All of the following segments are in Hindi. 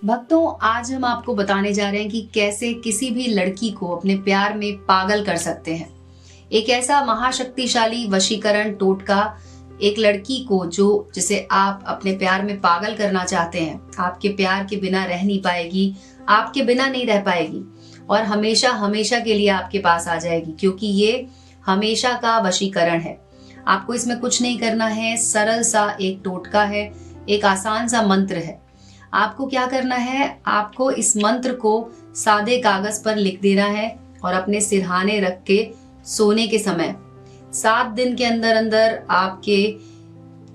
भक्तों, आज हम आपको बताने जा रहे हैं कि कैसे किसी भी लड़की को अपने प्यार में पागल कर सकते हैं। एक ऐसा महाशक्तिशाली वशीकरण टोटका एक लड़की को जिसे आप अपने प्यार में पागल करना चाहते हैं, आपके प्यार के बिना रह नहीं पाएगी, आपके बिना नहीं रह पाएगी और हमेशा हमेशा के लिए आपके पास आ जाएगी, क्योंकि ये हमेशा का वशीकरण है। आपको इसमें कुछ नहीं करना है, सरल सा एक टोटका है, एक आसान सा मंत्र है। आपको क्या करना है, आपको इस मंत्र को सादे कागज पर लिख देना है और अपने सिरहाने रख के सोने के समय 7 दिन के अंदर अंदर आपके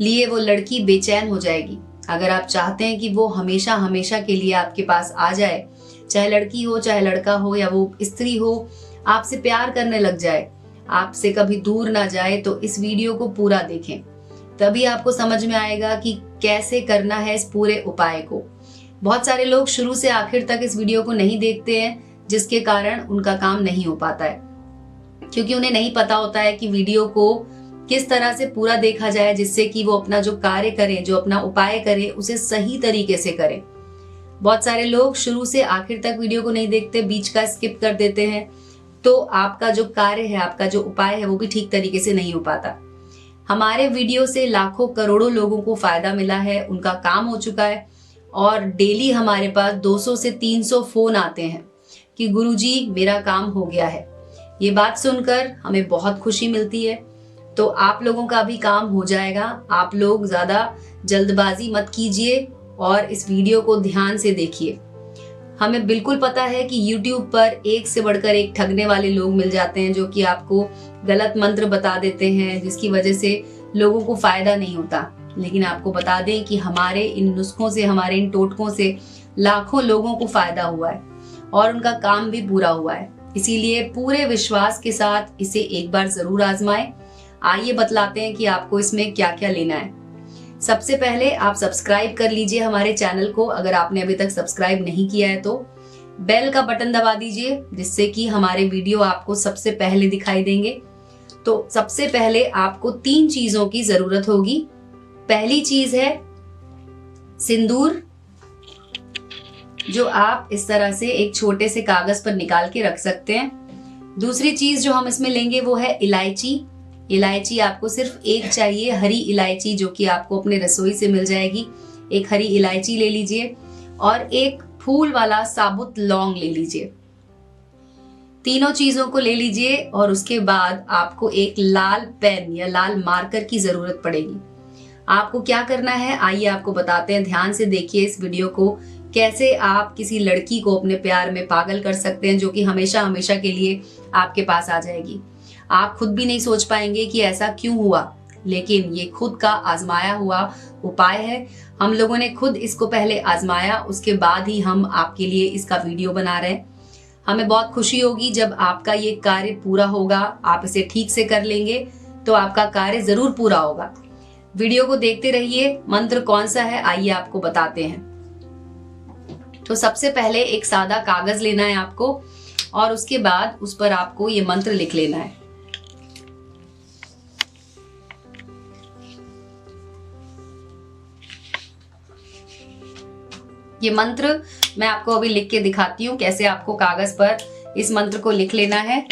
लिए वो लड़की बेचैन हो जाएगी। अगर आप चाहते हैं कि वो हमेशा हमेशा के लिए आपके पास आ जाए, चाहे लड़की हो चाहे लड़का हो या वो स्त्री हो, आपसे प्यार करने लग जाए, आपसे कभी दूर ना जाए, तो इस वीडियो को पूरा देखें। तभी आपको समझ में आएगा कि कैसे करना है इस पूरे उपाय को। बहुत सारे लोग शुरू से आखिर तक इस वीडियो को नहीं देखते हैं, जिसके कारण उनका काम नहीं हो पाता है, क्योंकि उन्हें नहीं पता होता है कि वीडियो को किस तरह से पूरा देखा जाए, जिससे कि वो अपना जो कार्य करें, जो अपना उपाय करें, उसे सही तरीके से करें। बहुत सारे लोग शुरू से आखिर तक वीडियो को नहीं देखते, बीच का स्किप कर देते हैं, तो आपका जो कार्य है, आपका जो उपाय है, वो भी ठीक तरीके से नहीं हो पाता। हमारे वीडियो से लाखों करोड़ों लोगों को फायदा मिला है, उनका काम हो चुका है और डेली हमारे पास 200 से 300 फोन आते हैं कि गुरुजी मेरा काम हो गया है। ये बात सुनकर हमें बहुत खुशी मिलती है। तो आप लोगों का भी काम हो जाएगा। आप लोग ज्यादा जल्दबाजी मत कीजिए और इस वीडियो को ध्यान से देखिए। हमें बिल्कुल पता है कि YouTube पर एक से बढ़कर एक ठगने वाले लोग मिल जाते हैं, जो कि आपको गलत मंत्र बता देते हैं, जिसकी वजह से लोगों को फायदा नहीं होता। लेकिन आपको बता दें कि हमारे इन नुस्खों से, हमारे इन टोटकों से लाखों लोगों को फायदा हुआ है और उनका काम भी पूरा हुआ है। इसीलिए पूरे विश्वास के साथ इसे एक बार जरूर आजमाएं। आइए बतलाते हैं कि आपको इसमें क्या क्या लेना है। सबसे पहले आप सब्सक्राइब कर लीजिए हमारे चैनल को। अगर आपने अभी तक सब्सक्राइब नहीं किया है तो बेल का बटन दबा दीजिए, जिससे कि हमारे वीडियो आपको सबसे पहले दिखाई देंगे। तो सबसे पहले आपको 3 चीजों की जरूरत होगी। पहली चीज है सिंदूर, जो आप इस तरह से एक छोटे से कागज पर निकाल के रख सकते हैं। दूसरी चीज जो हम इसमें लेंगे वो है इलायची। इलायची आपको सिर्फ एक चाहिए, हरी इलायची, जो कि आपको अपने रसोई से मिल जाएगी। एक हरी इलायची ले लीजिए और एक फूल वाला साबुत लौंग ले लीजिए। तीनों चीजों को ले लीजिए और उसके बाद आपको एक लाल पेन या लाल मार्कर की जरूरत पड़ेगी। आपको क्या करना है, आइए आपको बताते हैं। ध्यान से देखिए इस वीडियो को, कैसे आप किसी लड़की को अपने प्यार में पागल कर सकते हैं, जो कि हमेशा हमेशा के लिए आपके पास आ जाएगी। आप खुद भी नहीं सोच पाएंगे कि ऐसा क्यों हुआ, लेकिन ये खुद का आजमाया हुआ उपाय है। हम लोगों ने खुद इसको पहले आजमाया, उसके बाद ही हम आपके लिए इसका वीडियो बना रहे हैं। हमें बहुत खुशी होगी जब आपका ये कार्य पूरा होगा। आप इसे ठीक से कर लेंगे तो आपका कार्य जरूर पूरा होगा। वीडियो को देखते रहिए। मंत्र कौन सा है आइए आपको बताते हैं। तो सबसे पहले एक सादा कागज लेना है आपको और उसके बाद उस पर आपको ये मंत्र लिख लेना है। ये मंत्र मैं आपको अभी लिख के दिखाती हूँ, कैसे आपको कागज पर इस मंत्र को लिख लेना है।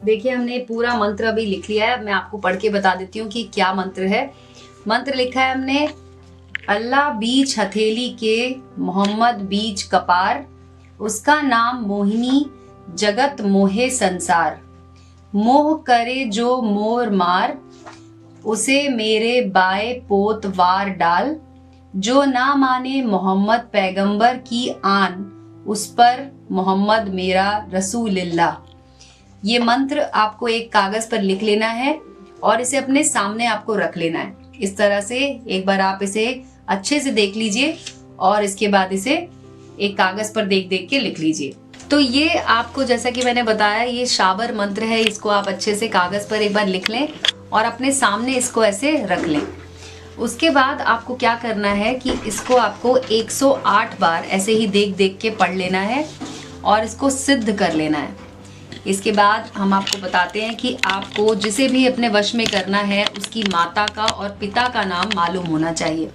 देखिए हमने पूरा मंत्र अभी लिख लिया है। मैं आपको पढ़ के बता देती हूँ कि क्या मंत्र है। मंत्र लिखा है हमने, अल्लाह बीच हथेली के मोहम्मद बीच कपार, उसका नाम मोहिनी जगत मोहे संसार, मोह करे जो मोर मार, उसे मेरे बाए पोत वार डाल, जो ना माने मोहम्मद पैगंबर की आन, उस पर मोहम्मद मेरा रसूलिल्लाह। ये मंत्र आपको एक कागज पर लिख लेना है और इसे अपने सामने आपको रख लेना है। इस तरह से एक बार आप इसे अच्छे से देख लीजिए और इसके बाद इसे एक कागज पर देख देख के लिख लीजिए। तो ये आपको, जैसा कि मैंने बताया, ये शाबर मंत्र है। इसको आप अच्छे से कागज पर एक बार लिख लें और अपने सामने इसको ऐसे रख लें। उसके बाद आपको क्या करना है कि इसको आपको 108 बार ऐसे ही देख देख के पढ़ लेना है और इसको सिद्ध कर लेना है। इसके बाद हम आपको बताते हैं कि आपको जिसे भी अपने वश में करना है उसकी माता का और पिता का नाम मालूम होना चाहिए।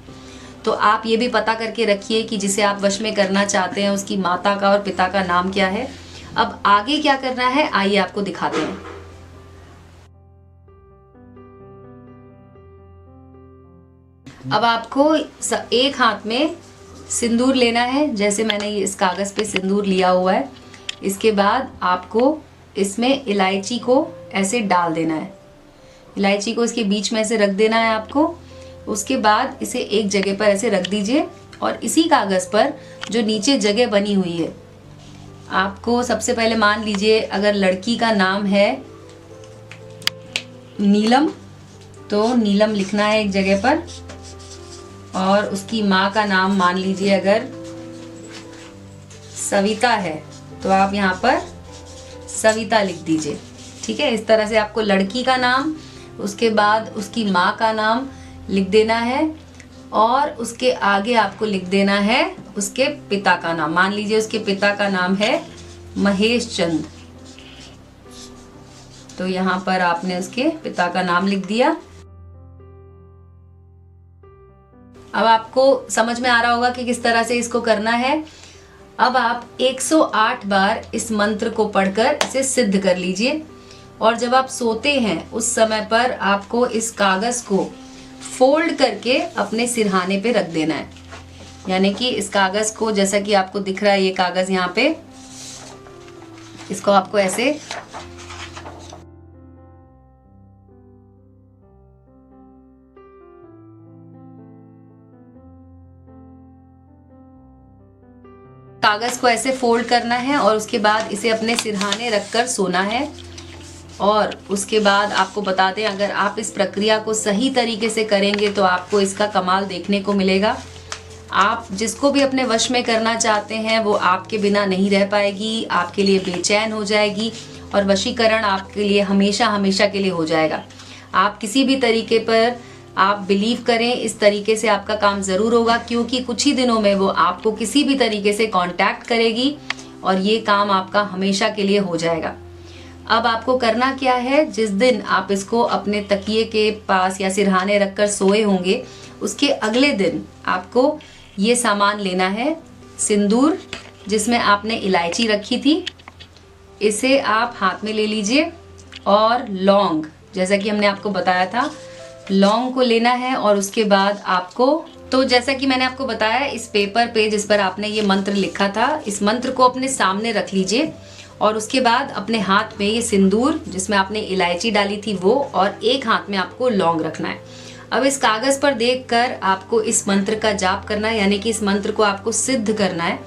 तो आप ये भी पता करके रखिए कि जिसे आप वश में करना चाहते हैं उसकी माता का और पिता का नाम क्या है। अब आगे क्या करना है आइए आपको दिखाते हैं। अब आपको एक हाथ में सिंदूर लेना है, जैसे मैंने ये इस कागज पे सिंदूर लिया हुआ है। इसके बाद आपको इसमें इलायची को ऐसे डाल देना है। इलायची को इसके बीच में ऐसे रख देना है आपको। उसके बाद इसे एक जगह पर ऐसे रख दीजिए और इसी कागज पर जो नीचे जगह बनी हुई है, आपको सबसे पहले मान लीजिए अगर लड़की का नाम है नीलम, तो नीलम लिखना है एक जगह पर। और उसकी माँ का नाम मान लीजिए अगर सविता है तो आप यहाँ पर सविता लिख दीजिए। ठीक है, इस तरह से आपको लड़की का नाम, उसके बाद उसकी माँ का नाम लिख देना है और उसके आगे आपको लिख देना है उसके पिता का नाम। मान लीजिए उसके पिता का नाम है महेश चंद, तो यहाँ पर आपने उसके पिता का नाम लिख दिया। अब आपको समझ में आ रहा होगा कि किस तरह से इसको करना है। अब आप 108 बार इस मंत्र को पढ़कर इसे सिद्ध कर लीजिए और जब आप सोते हैं उस समय पर आपको इस कागज को फोल्ड करके अपने सिरहाने पे रख देना है। यानी कि इस कागज को, जैसा कि आपको दिख रहा है ये कागज यहाँ पे, इसको आपको ऐसे कागज को ऐसे फोल्ड करना है और उसके बाद इसे अपने सिरहाने रखकर सोना है। और उसके बाद आपको बताते हैं, अगर आप इस प्रक्रिया को सही तरीके से करेंगे तो आपको इसका कमाल देखने को मिलेगा। आप जिसको भी अपने वश में करना चाहते हैं वो आपके बिना नहीं रह पाएगी, आपके लिए बेचैन हो जाएगी और वशीकरण आपके लिए हमेशा हमेशा के लिए हो जाएगा। आप किसी भी तरीके पर आप बिलीव करें, इस तरीके से आपका काम ज़रूर होगा, क्योंकि कुछ ही दिनों में वो आपको किसी भी तरीके से कांटेक्ट करेगी और ये काम आपका हमेशा के लिए हो जाएगा। अब आपको करना क्या है, जिस दिन आप इसको अपने तकिए के पास या सिरहाने रखकर सोए होंगे उसके अगले दिन आपको ये सामान लेना है। सिंदूर जिसमें आपने इलायची रखी थी, इसे आप हाथ में ले लीजिए और लौंग, जैसा कि हमने आपको बताया था, लौंग को लेना है। और उसके बाद आपको, तो जैसा कि मैंने आपको बताया, इस पेपर पे जिस पर आपने ये मंत्र लिखा था, इस मंत्र को अपने सामने रख लीजिए और उसके बाद अपने हाथ में ये सिंदूर जिसमें आपने इलायची डाली थी वो, और एक हाथ में आपको लौंग रखना है। अब इस कागज पर देखकर आपको इस मंत्र का जाप करना है, यानी कि इस मंत्र को आपको सिद्ध करना है।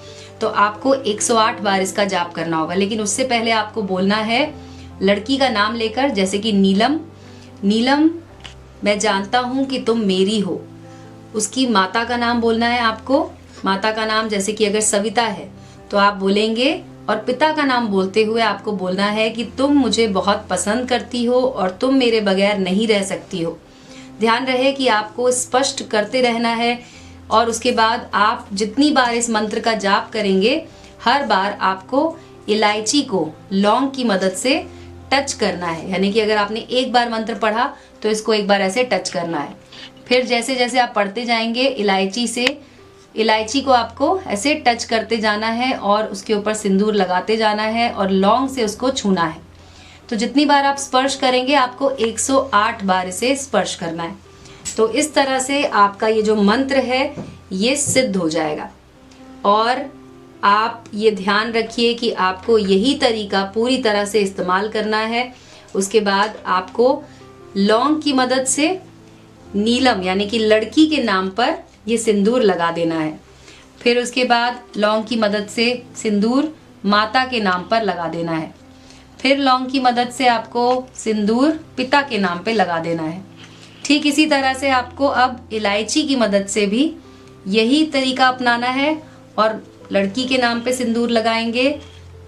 तो आपको 108 बार इसका जाप करना होगा, लेकिन उससे पहले आपको बोलना है लड़की का नाम लेकर, जैसे कि नीलम, नीलम मैं जानता हूँ कि तुम मेरी हो। उसकी माता का नाम बोलना है आपको। माता का नाम जैसे कि अगर सविता है तो आप बोलेंगे, और पिता का नाम बोलते हुए आपको बोलना है कि तुम मुझे बहुत पसंद करती हो और तुम मेरे बगैर नहीं रह सकती हो। ध्यान रहे कि आपको स्पष्ट करते रहना है। और उसके बाद आप जितनी बार इस मंत्र का जाप करेंगे, हर बार आपको इलायची को लौंग की मदद से टच करना है। यानी कि अगर आपने एक बार मंत्र पढ़ा तो इसको एक बार ऐसे टच करना है। फिर जैसे जैसे आप पढ़ते जाएंगे, इलायची को आपको ऐसे टच करते जाना है और उसके ऊपर सिंदूर लगाते जाना है और लौंग से उसको छूना है। तो जितनी बार आप स्पर्श करेंगे आपको 108 बार इसे स्पर्श करना है। तो इस तरह से आपका ये जो मंत्र है ये सिद्ध हो जाएगा। और आप ये ध्यान रखिए कि आपको यही तरीका पूरी तरह से इस्तेमाल करना है। उसके बाद आपको लौंग की मदद से नीलम यानी कि लड़की के नाम पर ये सिंदूर लगा देना है। फिर उसके बाद लौंग की मदद से सिंदूर माता के नाम पर लगा देना है। फिर लौंग की मदद से आपको सिंदूर पिता के नाम पे लगा देना है। ठीक इसी तरह से आपको अब इलायची की मदद से भी यही तरीका अपनाना है और लड़की के नाम पे सिंदूर लगाएंगे,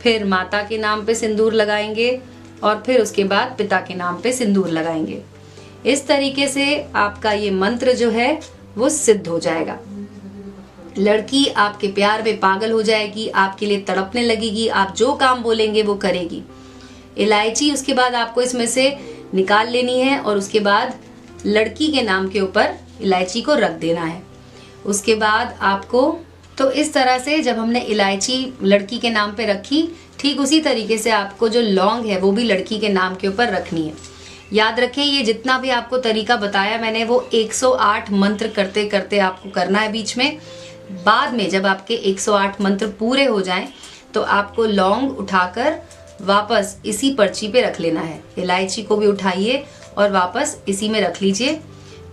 फिर माता के नाम पे सिंदूर लगाएंगे और फिर उसके बाद पिता के नाम पे सिंदूर लगाएंगे। इस तरीके से आपका ये मंत्र जो है वो सिद्ध हो जाएगा। लड़की आपके प्यार में पागल हो जाएगी, आपके लिए तड़पने लगेगी, आप जो काम बोलेंगे वो करेगी। इलायची उसके बाद आपको इसमें से निकाल लेनी है और उसके बाद लड़की के नाम के ऊपर इलायची को रख देना है। उसके बाद आपको तो इस तरह से जब हमने इलायची लड़की के नाम पे रखी, ठीक उसी तरीके से आपको जो लौंग है वो भी लड़की के नाम के ऊपर रखनी है। याद रखें, ये जितना भी आपको तरीका बताया मैंने वो 108 मंत्र करते करते आपको करना है बीच में। बाद में जब आपके 108 मंत्र पूरे हो जाएं तो आपको लौंग उठाकर वापस इसी पर्ची पे रख लेना है। इलायची को भी उठाइए और वापस इसी में रख लीजिए।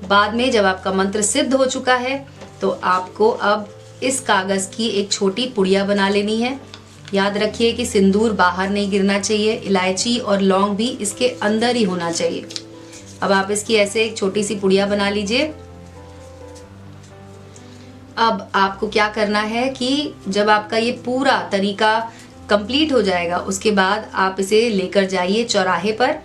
बाद में जब आपका मंत्र सिद्ध हो चुका है तो आपको अब इस कागज की एक छोटी पुड़िया बना लेनी है। याद रखिए कि सिंदूर बाहर नहीं गिरना चाहिए, इलायची और लौंग भी इसके अंदर ही होना चाहिए। अब आप इसकी ऐसे एक छोटी सी पुड़िया बना लीजिए। अब आपको क्या करना है कि जब आपका ये पूरा तरीका कंप्लीट हो जाएगा उसके बाद आप इसे लेकर जाइए चौराहे पर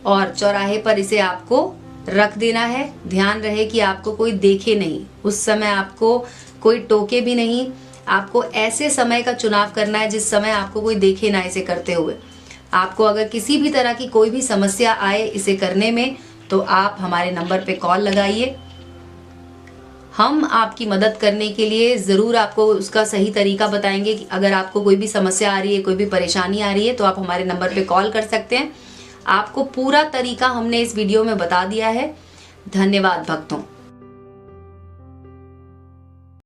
और चौराहे पर इसे आपको रख देना है। ध्यान रहे कि आपको कोई देखे नहीं, उस समय आपको कोई टोके भी नहीं। आपको ऐसे समय का चुनाव करना है जिस समय आपको कोई देखे ना इसे करते हुए। आपको अगर किसी भी तरह की कोई भी समस्या आए इसे करने में तो आप हमारे नंबर पे कॉल लगाइए। हम आपकी मदद करने के लिए ज़रूर आपको उसका सही तरीका बताएंगे कि अगर आपको कोई भी समस्या आ रही है, कोई भी परेशानी आ रही है तो आप हमारे नंबर पे कॉल कर सकते हैं। आपको पूरा तरीका हमने इस वीडियो में बता दिया है। धन्यवाद भक्तों।